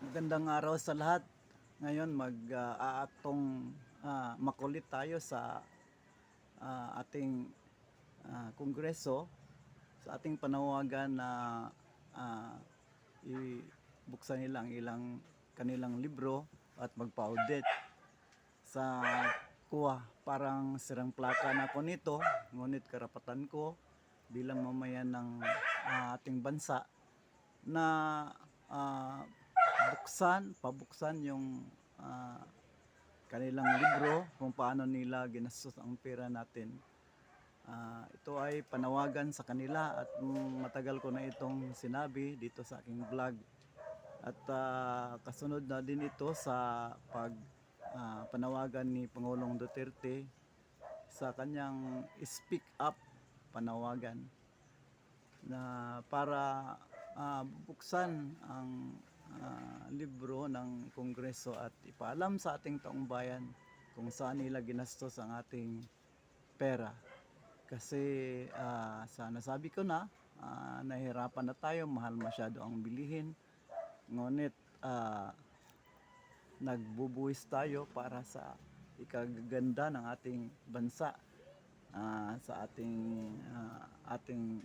Magandang araw sa lahat. Ngayon mag-aaktong makulit tayo sa ating kongreso, sa ating panawagan na ibuksan nila ang kanilang libro at magpa-audit sa kuha. Parang sirang plaka na ako nito, ngunit karapatan ko bilang mamayan ng ating bansa na pabuksan yung kanilang libro kung paano nila ginastos ang pera natin. Ito ay panawagan sa kanila at matagal ko na itong sinabi dito sa aking vlog. At kasunod na din ito sa panawagan ni Pangulong Duterte sa kanyang speak up panawagan na para buksan ang libro ng Kongreso at ipaalam sa ating taong bayan kung saan nila ginastos ang ating pera. Kasi sa nasabi ko na, nahihirapan na tayo, mahal masyado ang bilihin. Ngunit nagbubuwis tayo para sa ikagaganda ng ating bansa, sa ating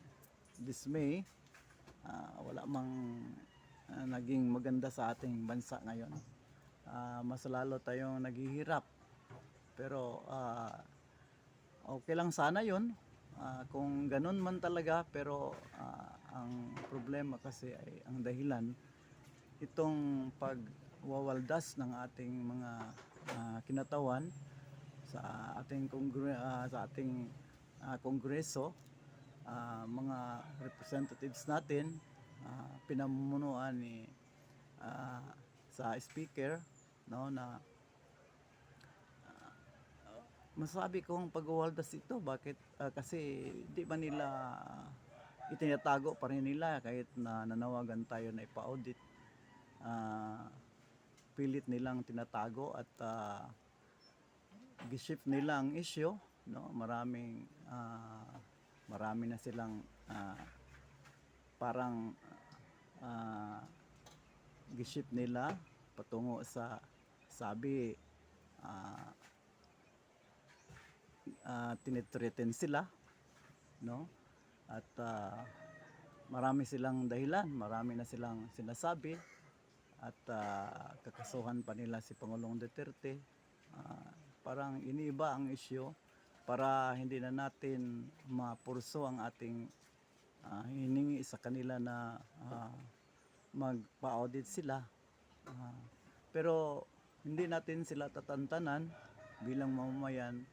dismay. Wala mang naging maganda sa ating bansa ngayon. Mas lalo tayong naghihirap. Pero okay lang sana yun kung ganun man talaga, pero ang problema kasi ay ang dahilan itong pagwawaldas ng ating mga kinatawan sa ating kongreso, mga representatives natin, pinamumunuan ni sa speaker, no, na masabi kong pagwawaldas ito. Bakit? Kasi di ba nila itinatago pa rin nila kahit na nanawagan tayo na ipa-audit. Pilit nilang tinatago at gishift nila ang issue, no? Marami na silang parang gishift nila patungo sa sabi tinitreaten sila, no? At marami silang dahilan, marami na silang sinasabi at kakasuhan pa nila si Pangulong Duterte. Parang iniiba ang issue para hindi na natin mapurso ang ating hiningi sa kanila na magpa-audit sila. Pero hindi natin sila tatantanan bilang mamamayan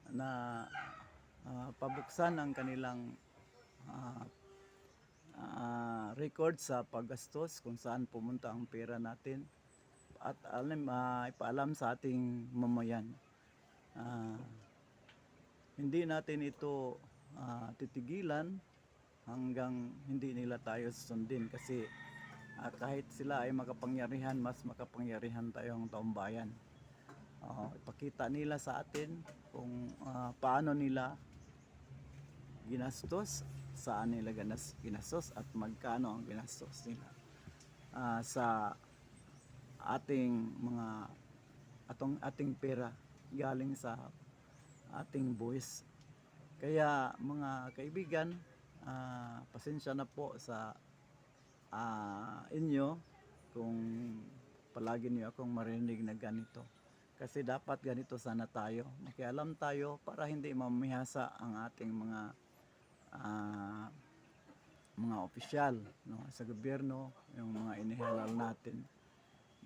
na pabuksan ang kanilang record sa paggastos, kung saan pumunta ang pera natin, at ipaalam sa ating mamayan. Hindi natin ito titigilan hanggang hindi nila tayo susundin, kasi kahit sila ay makapangyarihan, mas makapangyarihan tayong taong bayan. Ipakita nila sa atin kung paano nila ginastos, saan nila ginastos at magkano ang ginastos nila sa ating pera galing sa ating buwis. Kaya mga kaibigan, pasensya na po sa inyo kung palagi niyo akong marinig na ganito. Kasi dapat ganito sana tayo. Makialam tayo para hindi mamihasa ang ating mga opisyal, no, sa gobyerno, yung mga inihalal natin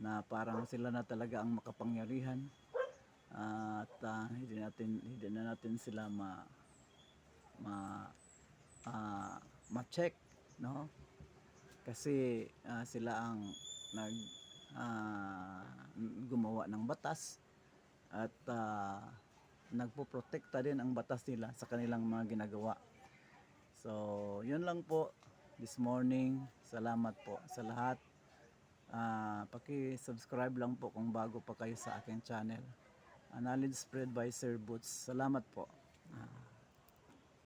na parang sila na talaga ang makapangyarihan, at hindi na natin sila ma-check, no? Kasi sila ang gumawa ng batas at nagpoprotekta din ang batas nila sa kanilang mga ginagawa. So, yun lang po this morning. Salamat po sa lahat. Paki-subscribe lang po kung bago pa kayo sa aking channel. Knowledge spread by Sir Boots. Salamat po.